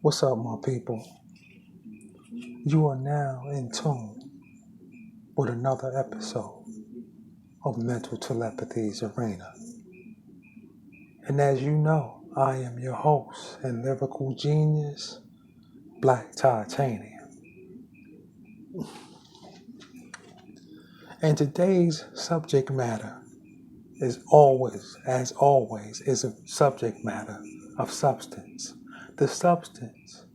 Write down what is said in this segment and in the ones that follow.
What's up, my people? You are now in tune with another episode of Mental Telepathy's Arena. And as you know, I am your host and lyrical genius, Black Titanium. And today's subject matter is is a subject matter of substance. The substance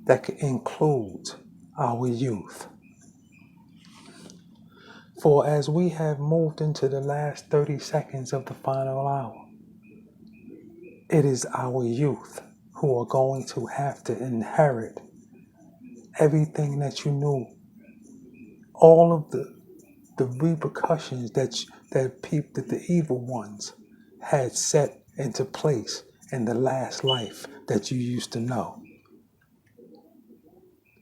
that includes our youth. For as we have moved into the last 30 seconds of the final hour, it is our youth who are going to have to inherit everything that you knew, all of the repercussions that the evil ones had set into place in the last life that you used to know.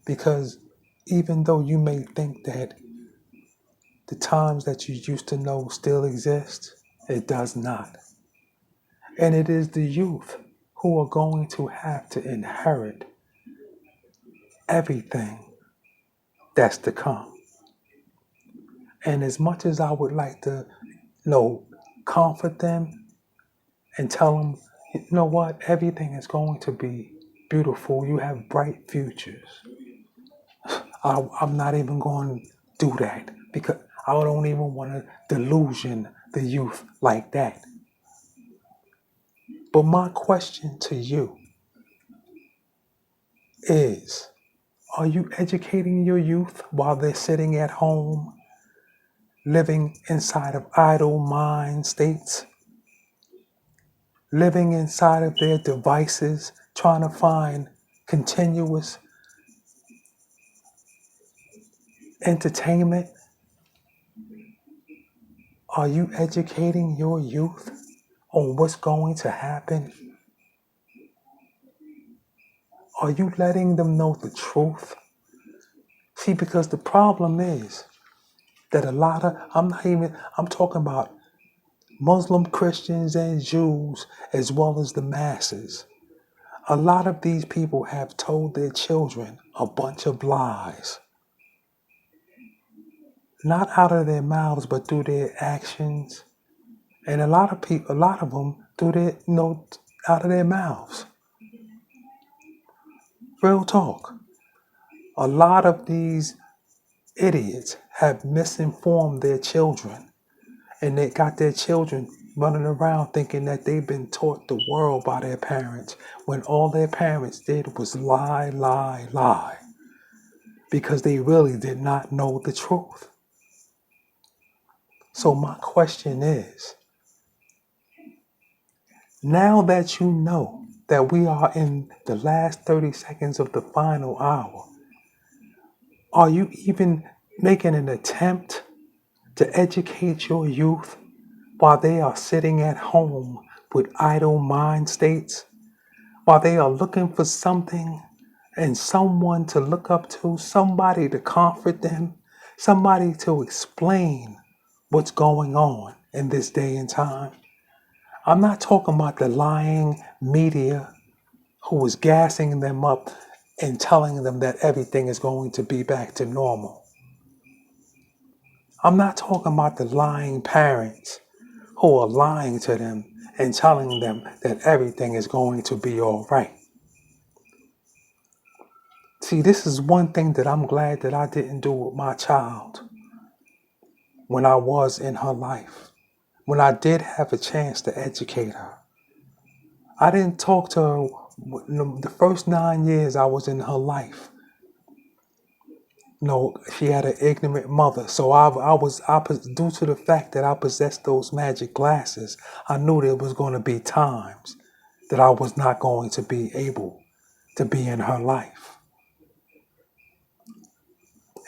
Because even though you may think that the times that you used to know still exist, it does not. And it is the youth who are going to have to inherit everything that's to come. And as much as I would like to, comfort them and tell them, you know what, everything is going to be beautiful. You have bright futures. I'm not even going to do that because I don't even want to delusion the youth like that. But my question to you is, are you educating your youth while they're sitting at home, living inside of idle mind states, living inside of their devices, trying to find continuous entertainment? Are you educating your youth on what's going to happen? Are you letting them know the truth? See, because the problem is that I'm talking about Muslim, Christians, and Jews, as well as the masses. A lot of these people have told their children a bunch of lies. Not out of their mouths, but through their actions. And a lot of them through out of their mouths. Real talk. A lot of these idiots have misinformed their children, and they got their children running around thinking that they've been taught the world by their parents, when all their parents did was lie, lie, lie, because they really did not know the truth. So my question is, now that you know that we are in the last 30 seconds of the final hour, are you even making an attempt to educate your youth while they are sitting at home with idle mind states, while they are looking for something and someone to look up to, somebody to comfort them, somebody to explain what's going on in this day and time? I'm not talking about the lying media who is gassing them up and telling them that everything is going to be back to normal. I'm not talking about the lying parents who are lying to them and telling them that everything is going to be all right. See, this is one thing that I'm glad that I didn't do with my child when I was in her life, when I did have a chance to educate her. I didn't talk to her the first 9 years I was in her life. No, she had an ignorant mother. So due to the fact that I possessed those magic glasses, I knew there was going to be times that I was not going to be able to be in her life.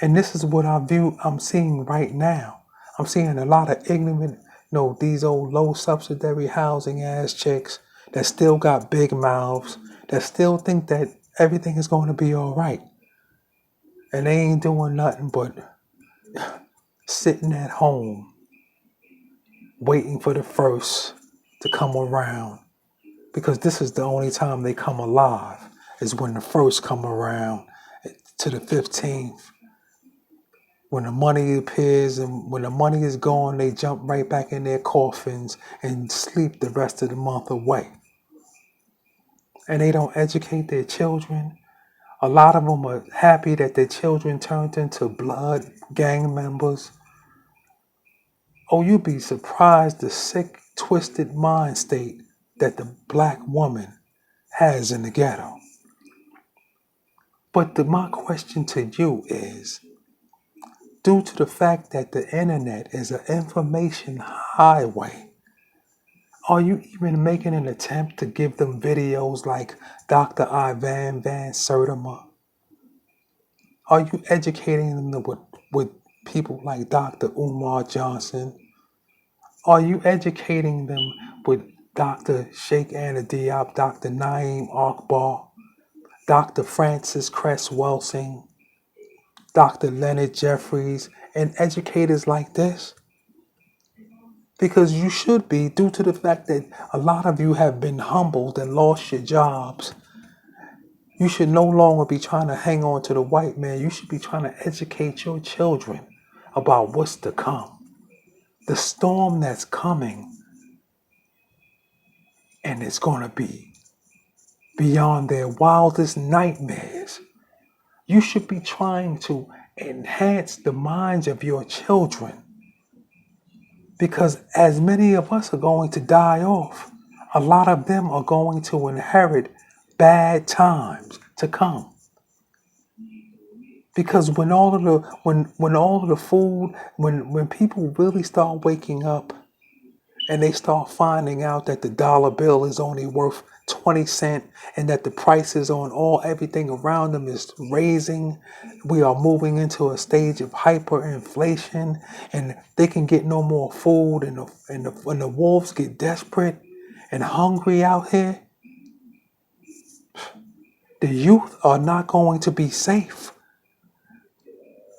And this is what I'm seeing right now. I'm seeing a lot of ignorant, these old low subsidiary housing ass chicks that still got big mouths, that still think that everything is going to be all right. And they ain't doing nothing but sitting at home, waiting for the first to come around, because this is the only time they come alive. is when the first come around to the 15th. When the money appears and when the money is gone, they jump right back in their coffins and sleep the rest of the month away. And they don't educate their children. A lot of them are happy that their children turned into blood gang members. Oh, you'd be surprised the sick, twisted mind state that the black woman has in the ghetto. But my question to you is, due to the fact that the internet is an information highway, are you even making an attempt to give them videos like Dr. Ivan Van Sertima? Are you educating them with people like Dr. Umar Johnson? Are you educating them with Dr. Sheikh Anta Diop, Dr. Naeem Akbar, Dr. Francis Cress Welsing, Dr. Leonard Jeffries, and educators like this? Because you should be, due to the fact that a lot of you have been humbled and lost your jobs. You should no longer be trying to hang on to the white man. You should be trying to educate your children about what's to come. The storm that's coming, and it's going to be beyond their wildest nightmares. You should be trying to enhance the minds of your children, because as many of us are going to die off, a lot of them are going to inherit bad times to come. Because when all of the food, when people really start waking up and they start finding out that the dollar bill is only worth 20 cents and that the prices on everything around them is raising, we are moving into a stage of hyperinflation, and they can get no more food, and when the wolves get desperate and hungry out here, the youth are not going to be safe.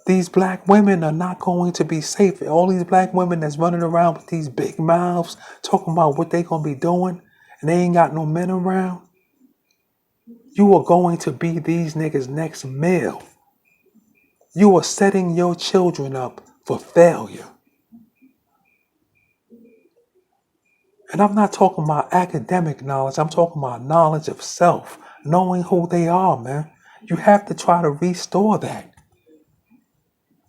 These black women are not going to be safe. All these black women that's running around with these big mouths talking about what they going to be doing, and they ain't got no men around. You are going to be these niggas' next meal. You are setting your children up for failure. And I'm not talking about academic knowledge. I'm talking about knowledge of self, knowing who they are, man. You have to try to restore that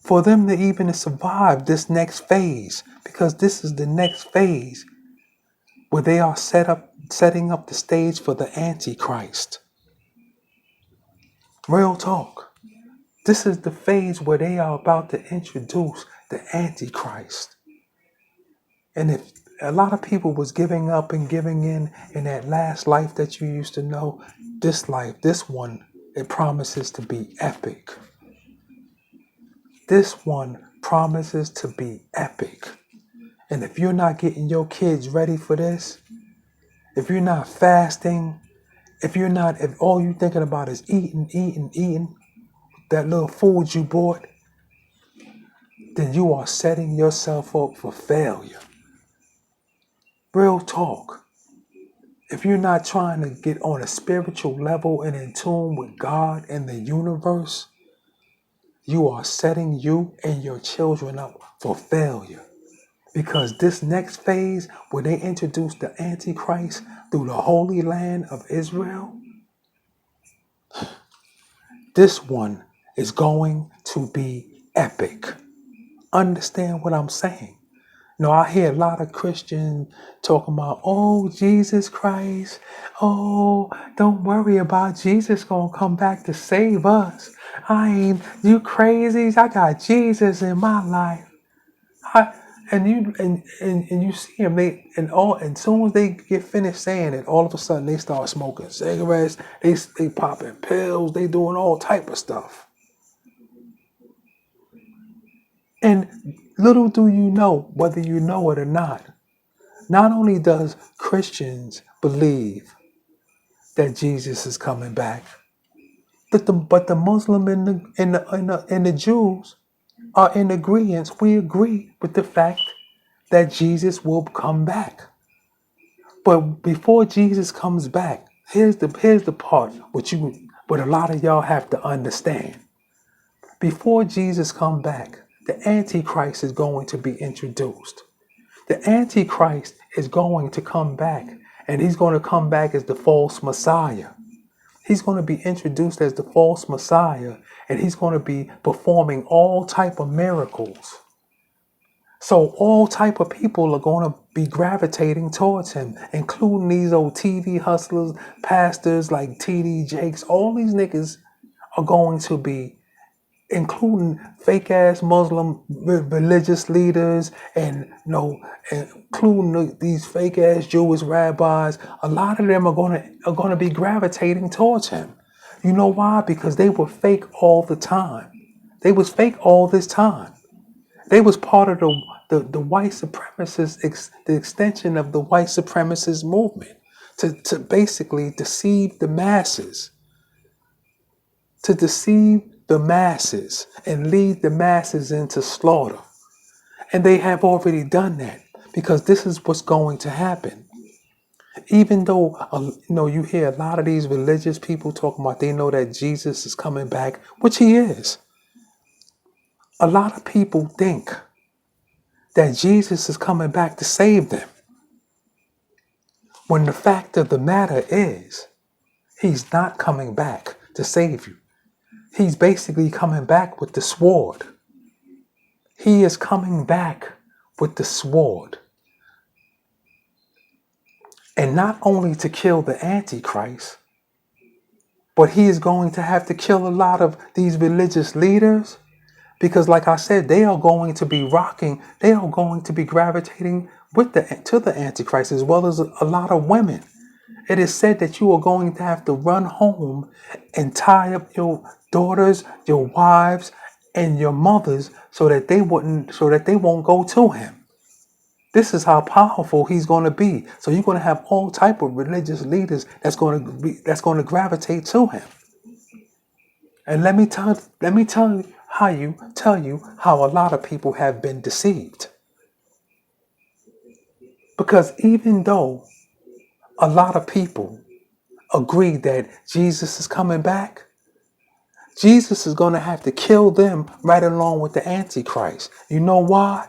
for them to even survive this next phase, because this is the next phase where they are setting up the stage for the Antichrist. Real talk. This is the phase where they are about to introduce the Antichrist. And if a lot of people was giving up and giving in that last life that you used to know, this life, this one, it promises to be epic. This one promises to be epic. And if you're not getting your kids ready for this, if you're not fasting, if all you're thinking about is eating that little food you bought, then you are setting yourself up for failure. Real talk. If you're not trying to get on a spiritual level and in tune with God and the universe, you are setting you and your children up for failure. Because this next phase, where they introduce the Antichrist through the Holy Land of Israel, this one is going to be epic. Understand what I'm saying? I hear a lot of Christians talking about, oh, Jesus Christ. Oh, don't worry about Jesus gonna come back to save us. You crazies. I got Jesus in my life. And you see them, and soon as they get finished saying it, all of a sudden they start smoking cigarettes, they popping pills, they doing all type of stuff. And little do you know, whether you know it or not only does Christians believe that Jesus is coming back, but the Muslim and the Jews are in agreement. We agree with the fact that Jesus will come back. But before Jesus comes back, Here's the part what a lot of y'all have to understand. Before Jesus come back, the Antichrist is going to be introduced. The Antichrist is going to come back, and he's going to come back as the false Messiah. He's going to be introduced as the false Messiah, and he's going to be performing all type of miracles. So all type of people are going to be gravitating towards him, including these old TV hustlers, pastors like TD Jakes. All these niggas are going to be, including fake ass Muslim religious leaders, and including these fake ass Jewish rabbis. A lot of them are going to be gravitating towards him. You know why? Because they were fake all the time. They was fake all this time. They was part of the white supremacist, the extension of the white supremacist movement to basically deceive the masses. To deceive the masses and lead the masses into slaughter. And they have already done that, because this is what's going to happen. Even though, you hear a lot of these religious people talking about they know that Jesus is coming back, which he is. A lot of people think that Jesus is coming back to save them, when the fact of the matter is, he's not coming back to save you. He's basically coming back with the sword. He is coming back with the sword. And not only to kill the Antichrist, but he is going to have to kill a lot of these religious leaders, because like I said, they are going to be gravitating to the Antichrist, as well as a lot of women. It is said that you are going to have to run home and tie up your daughters, your wives, and your mothers so that they won't go to him. This is how powerful he's going to be. So you're going to have all type of religious leaders that's going to gravitate to him. And let me tell you how a lot of people have been deceived. Because even though a lot of people agree that Jesus is coming back, Jesus is going to have to kill them right along with the Antichrist. You know why?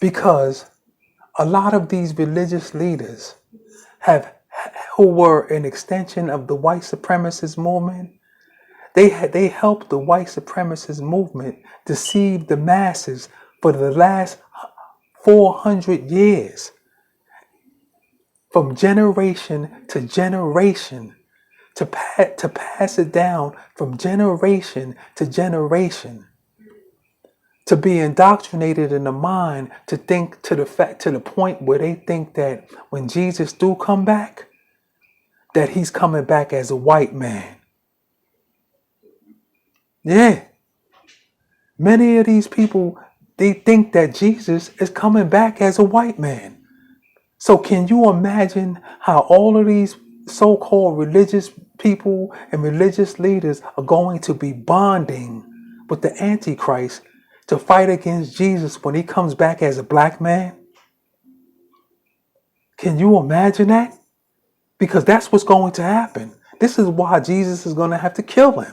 Because a lot of these religious leaders who were an extension of the white supremacist movement, they helped the white supremacist movement deceive the masses for the last 400 years, from generation to generation, to pass it down from generation to generation, to be indoctrinated in the mind to think to the point where they think that when Jesus do come back, that he's coming back as a white man. Yeah. Many of these people, they think that Jesus is coming back as a white man. So can you imagine how all of these so-called religious people and religious leaders are going to be bonding with the Antichrist to fight against Jesus when he comes back as a black man? Can you imagine that? Because that's what's going to happen. This is why Jesus is going to have to kill him.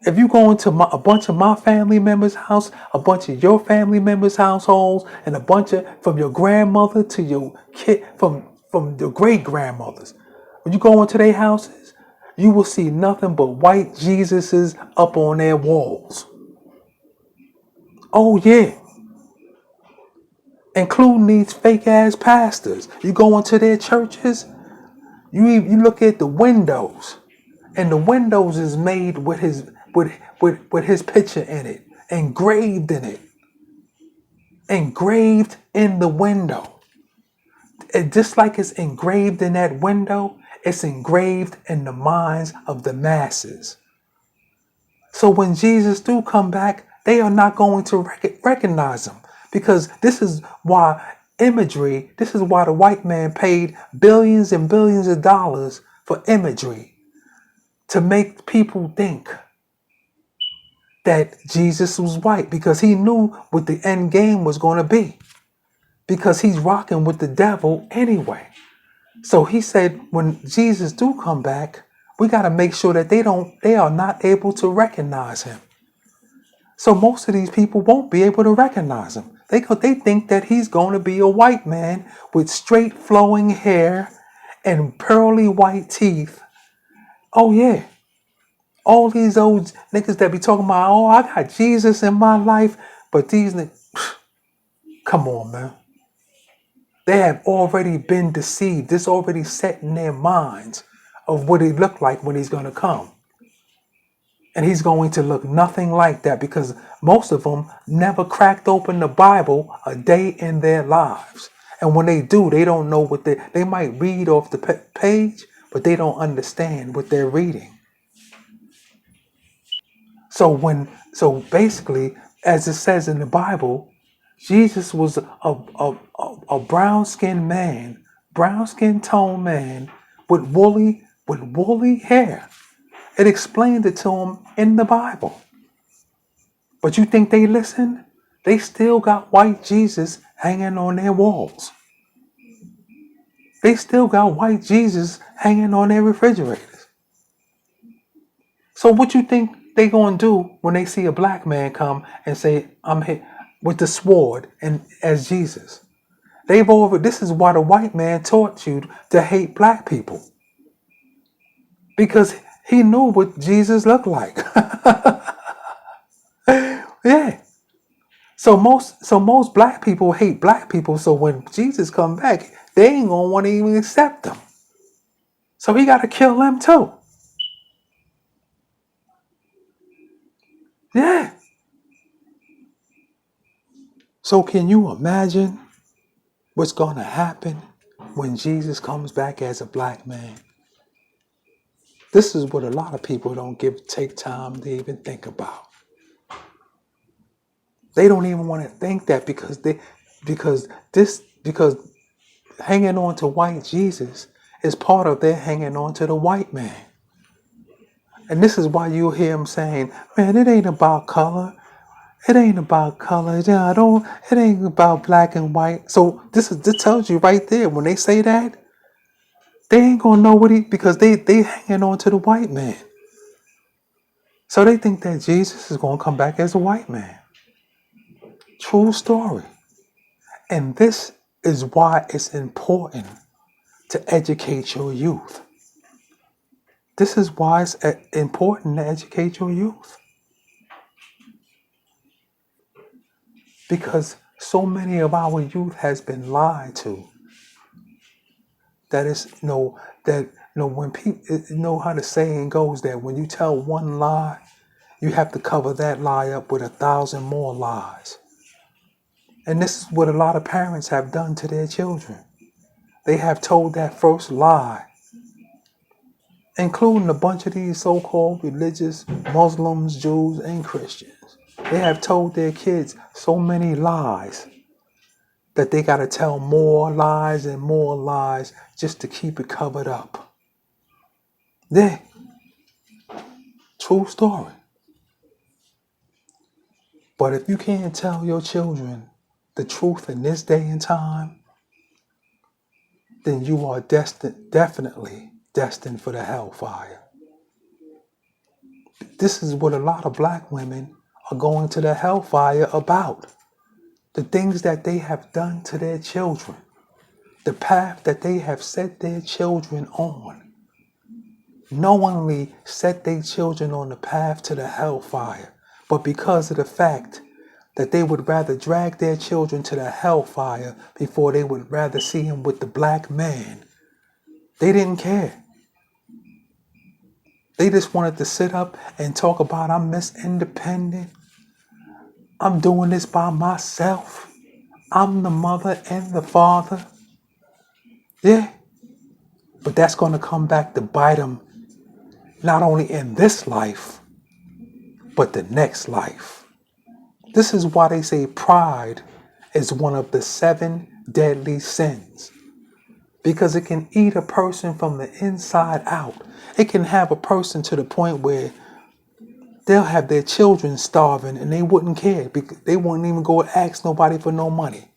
If you go into a bunch of my family members' house, a bunch of your family members' households, and a bunch of from your grandmother to your kid, from the great grandmothers, when you go into their houses, you will see nothing but white Jesuses up on their walls. Oh yeah, including these fake ass pastors. You go into their churches, you look at the windows, and the windows is made with his picture in it, engraved in it, engraved in the window. And just like it's engraved in that window, it's engraved in the minds of the masses. So when Jesus do come back, they are not going to recognize him, because this is why the white man paid billions and billions of dollars for imagery, to make people think that Jesus was white, because he knew what the end game was going to be, because he's rocking with the devil anyway. So he said, when Jesus do come back, we got to make sure that they are not able to recognize him. So most of these people won't be able to recognize him. They think that he's going to be a white man with straight flowing hair and pearly white teeth. Oh yeah. All these old niggas that be talking about, oh, I got Jesus in my life. But these niggas, come on, man. They have already been deceived. This already set in their minds of what he looked like when he's going to come. And he's going to look nothing like that because most of them never cracked open the Bible a day in their lives. And when they do, they don't know what they might read off the page, but they don't understand what they're reading. So basically, as it says in the Bible, Jesus was a brown skinned man, brown skin tone man with woolly hair. It explained it to him in the Bible. But you think they listen? They still got white Jesus hanging on their walls. They still got white Jesus hanging on their refrigerators. So what you think they gonna do when they see a black man come and say, I'm hit with the sword and as Jesus? This is why the white man taught you to hate black people. Because he knew what Jesus looked like. Yeah. So most black people hate black people. So when Jesus come back, they ain't gonna want to even accept him. So he got to kill them too. Yeah. So can you imagine what's gonna happen when Jesus comes back as a black man? This is what a lot of people don't take time to even think about. They don't even want to think that because hanging on to white Jesus is part of their hanging on to the white man. And this is why you hear him saying, man, it ain't about color. It ain't about color. Yeah, it ain't about black and white. So this tells you right there, when they say that, they ain't gonna know because they hanging on to the white man. So they think that Jesus is gonna come back as a white man. True story. And this is why it's important to educate your youth. This is why it's important to educate your youth. Because so many of our youth has been lied to. That is when people how the saying goes that when you tell one lie, you have to cover that lie up with 1,000 more lies. And this is what a lot of parents have done to their children. They have told that first lie, including a bunch of these so-called religious Muslims, Jews, and Christians. They have told their kids so many lies that they got to tell more lies and more lies just to keep it covered up. Yeah, true story. But if you can't tell your children the truth in this day and time, then you are definitely destined for the hellfire. This is what a lot of black women are going to the hellfire about. The things that they have done to their children. The path that they have set their children on. Knowingly set their children on the path to the hellfire. But because of the fact that they would rather drag their children to the hellfire before they would rather see him with the black man, they didn't care. They just wanted to sit up and talk about, I'm Miss Independent. I'm doing this by myself. I'm the mother and the father. Yeah. But that's going to come back to bite them, not only in this life, but the next life. This is why they say pride is one of the 7 deadly sins. Because it can eat a person from the inside out. It can have a person to the point where they'll have their children starving and they wouldn't care. Because they wouldn't even go and ask nobody for no money.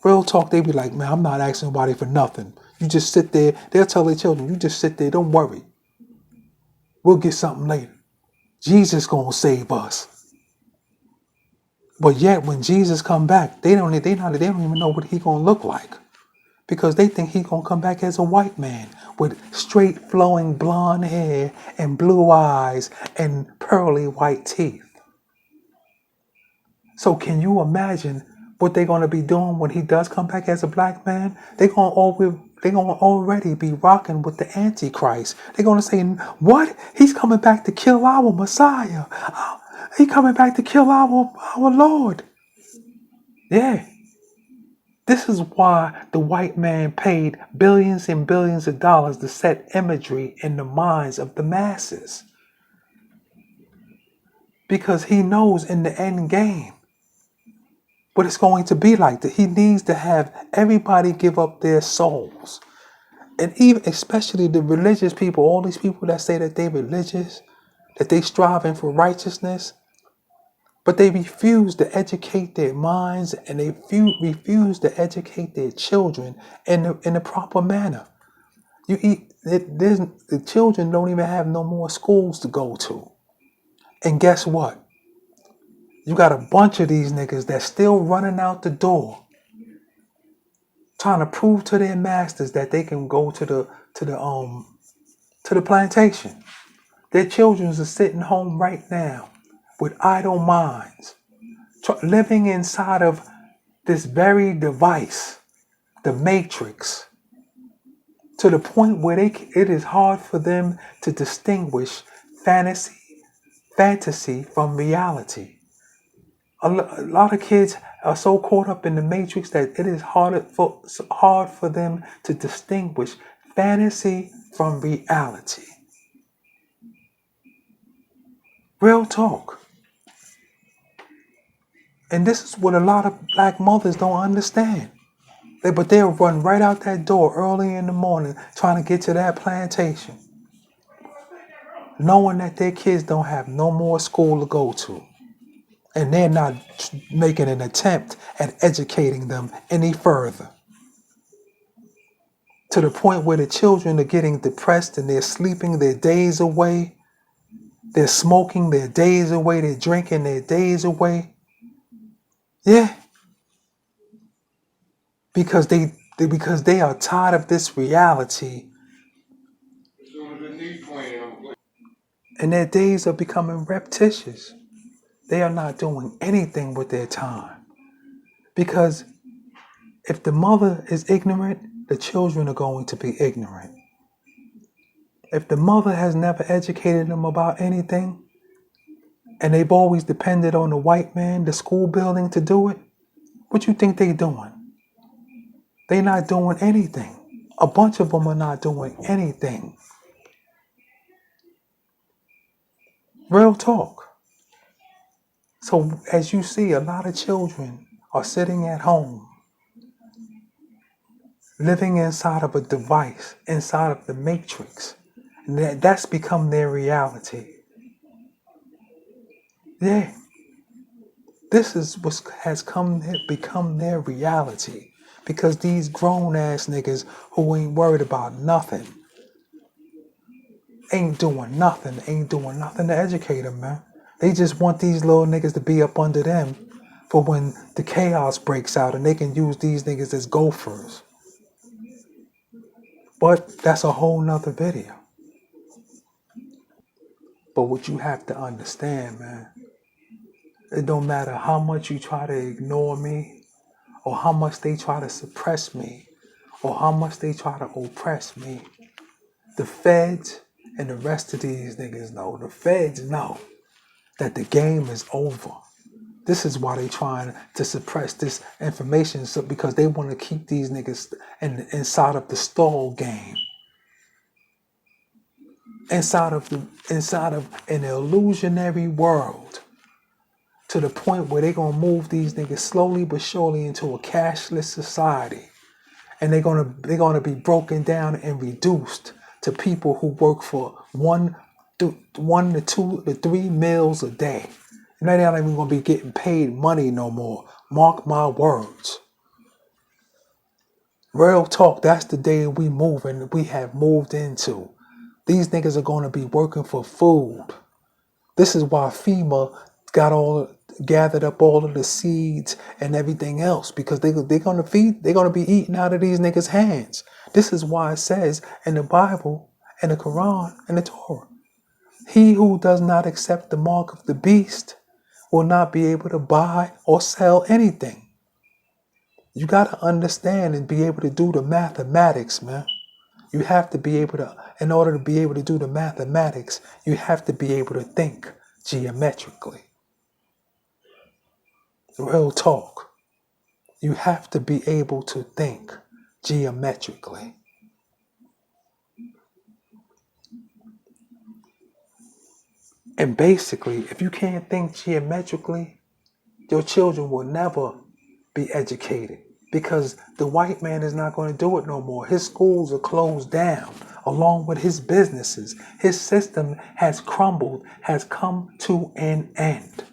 Real talk, they be like, man, I'm not asking nobody for nothing. You just sit there. They'll tell their children, you just sit there. Don't worry. We'll get something later. Jesus gonna save us. But yet, when Jesus come back, they don't even know what he gonna look like, because they think he gonna come back as a white man with straight flowing blonde hair and blue eyes and pearly white teeth. So can you imagine what they're gonna be doing when he does come back as a black man? They're gonna already be rocking with the Antichrist. They're gonna say, "What? He's coming back to kill our Messiah. He coming back to kill our Lord." Yeah. This is why the white man paid billions and billions of dollars to set imagery in the minds of the masses. Because he knows in the end game what it's going to be like. That he needs to have everybody give up their souls. And even especially the religious people, all these people that say that they're religious, that they striving for righteousness, but they refuse to educate their minds, and they refuse to educate their children in the proper manner. The children don't even have no more schools to go to. And guess what? You got a bunch of these niggas that's still running out the door, trying to prove to their masters that they can go to the plantation. Their children are sitting home right now with idle minds, living inside of this very device, the matrix, to the point where it is hard for them to distinguish fantasy from reality. A lot of kids are so caught up in the matrix that it is hard for them to distinguish fantasy from reality. Real talk. And this is what a lot of black mothers don't understand. But they'll run right out that door early in the morning trying to get to that plantation, knowing that their kids don't have no more school to go to. And they're not making an attempt at educating them any further. To the point where the children are getting depressed and they're sleeping their days away. They're smoking their days away. They're drinking their days away. Yeah. Because they are tired of this reality. And their days are becoming repetitious. They are not doing anything with their time. Because if the mother is ignorant, the children are going to be ignorant. If the mother has never educated them about anything, and they've always depended on the white man, the school building, to do it, what you think they doing? They not doing anything. A bunch of them are not doing anything. Real talk. So as you see, a lot of children are sitting at home, living inside of a device, inside of the matrix. And that's become their reality. Yeah. This is what has become their reality. Because these grown ass niggas who ain't worried about nothing, ain't doing nothing to educate them, man. They just want these little niggas to be up under them for when the chaos breaks out, and they can use these niggas as gophers. But that's a whole nother video. But what you have to understand, man, it don't matter how much you try to ignore me, or how much they try to suppress me, or how much they try to oppress me. The feds and the rest of these niggas know. The feds know that the game is over. This is why they trying to suppress this information, because they want to keep these niggas inside of the stall game. Inside of an illusionary world, to the point where they're gonna move these niggas slowly but surely into a cashless society. And they're gonna be broken down and reduced to people who work for one to 2 to 3 meals a day. And they're not even gonna be getting paid money no more. Mark my words. Real talk, that's the day we have moved into. These niggas are going to be working for food. This is why FEMA gathered up all of the seeds and everything else, because they're gonna be eating out of these niggas' hands. This is why it says in the Bible, in the Quran, and the Torah, he who does not accept the mark of the beast will not be able to buy or sell anything. You gotta understand and be able to do the mathematics, man. You have to be able to, in order to be able to do the mathematics, you have to be able to think geometrically. Real talk. You have to be able to think geometrically. And basically, if you can't think geometrically, your children will never be educated, because the white man is not going to do it no more. His schools are closed down along with his businesses. His system has crumbled, has come to an end.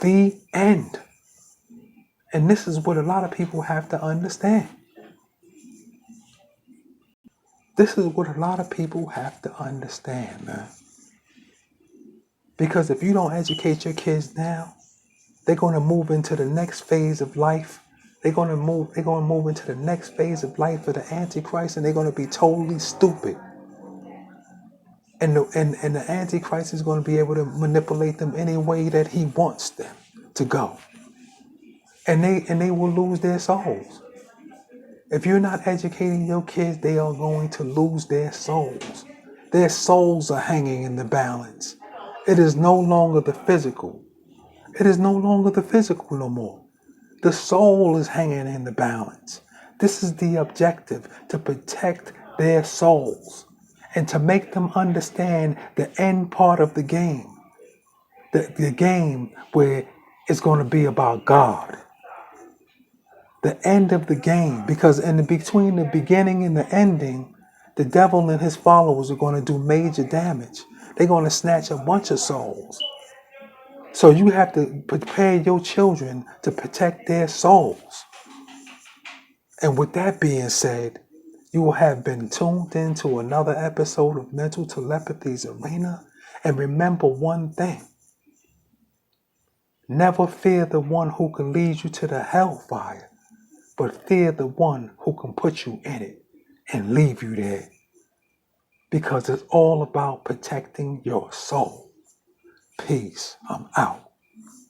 The end. And this is what a lot of people have to understand. This is what a lot of people have to understand, man. Because if you don't educate your kids now, they're going to move into the next phase of life. They're going to move into the next phase of life of the Antichrist, and they're going to be totally stupid. And the Antichrist is going to be able to manipulate them any way that he wants them to go. And they will lose their souls. If you're not educating your kids, they are going to lose their souls. Their souls are hanging in the balance. It is no longer the physical. It is no longer the physical no more. The soul is hanging in the balance. This is the objective, to protect their souls and to make them understand the end part of the game. The game where it's going to be about God. The end of the game, because between the beginning and the ending, the devil and his followers are going to do major damage. They're going to snatch a bunch of souls. So you have to prepare your children to protect their souls. And with that being said, you will have been tuned into another episode of Mental Telepathy's Arena. And remember one thing: never fear the one who can lead you to the hellfire, but fear the one who can put you in it and leave you there. Because it's all about protecting your soul. Peace. I'm out.